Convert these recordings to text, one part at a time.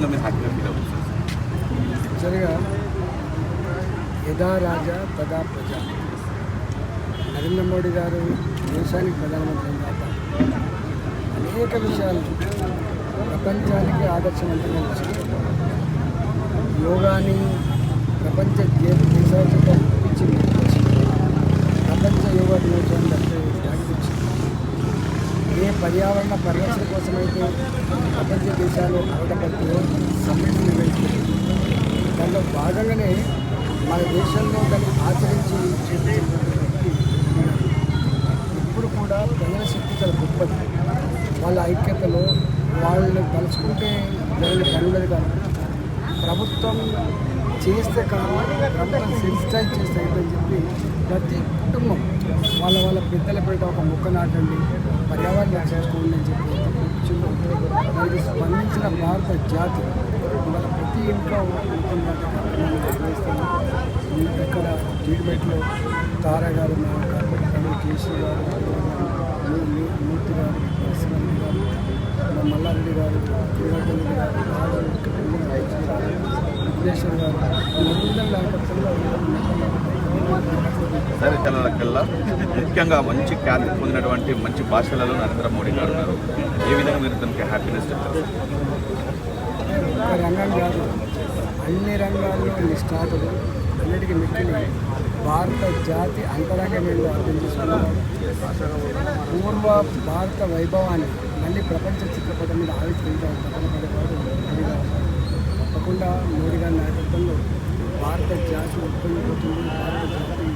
విధంగా మీరు హ్యాపీగా ఫీల్ అవుతుంది? సరిగా యథా రాజా తదా ప్రజ. నరేంద్ర మోడీ గారు దేశానికి ప్రధానమంత్రి అయిన తర్వాత అనేక విషయాలు ప్రపంచానికి ఆదర్శవంతంగా వచ్చాయి. యోగాని ప్రపంచ దేశాలతో ఇచ్చింది. ప్రపంచ యోగా దినోత్సవం ప్రకటించింది. ఏ పర్యావరణ పరిరక్షణ కోసమైతే ప్రపంచ దేశాలు అలటపడుతూ సమ్మిట్ నిర్వహించింది. దానిలో భాగంగానే మన దేశంలో దాన్ని ఆచరించి చూపించినటువంటి వ్యక్తి ఇప్పుడు కూడా ప్రజల శక్తి చాలా గొప్పది. వాళ్ళ ఐక్యతలో వాళ్ళు తలుచుకుంటే జరిగిన పనులది కాదు. ప్రభుత్వం చేస్తే కాదు, ప్రభుత్వం సెన్సిటైజ్ చేస్తే అయిపోయి చెప్పి ప్రతి కుటుంబం వాళ్ళ పెద్దల పేట ఒక మొక్క నాటండి, పర్యావరణ రక్షించుకోండి అని చెప్పి దానికి స్పందించిన భారత జాతి ఇవాళ ప్రతి ఇంట్లో నిర్వహిస్తాను. ఇక్కడ ట్రీట్మెంట్లో తారా గారు, మా కార్పొరేటర్ కేసీ గారు, మూర్తి గారు, నరసింహరెడ్డి గారు, మా మల్లారెడ్డి గారు, శ్రీవర్ధన్ గారు, రాజు విఘ్నేశ్వర్ గారు, అందరి నాయకత్వంలో సరే తెలంగాణకల్లా ముఖ్యంగా మంచి ఖ్యాతి పొందినటువంటి మంచి భాషలలో నరేంద్ర మోడీ గారు ఉన్నారు. ఏ విధంగా మీరు తనకి హ్యాపీనెస్ చెప్తారు? ఒక రంగం కాదు, అన్ని రంగాల్లో నిష్ఠాతులు, అన్నిటికీ మిక్కిలి భారత జాతి అంతరంగంలో అర్థం చేసుకున్నారు. పూర్వ భారత వైభవాన్ని మళ్ళీ ప్రపంచ చిత్రపటం మీద ఆవిష్కరించారు. తప్పకుండా మోడీ గారి నాయకత్వంలో భారత జాతి ఉత్పన్నపోతుంది. భారత జాతి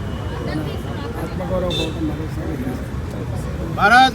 మన ఆత్మగౌరవ భవనం మరోసారి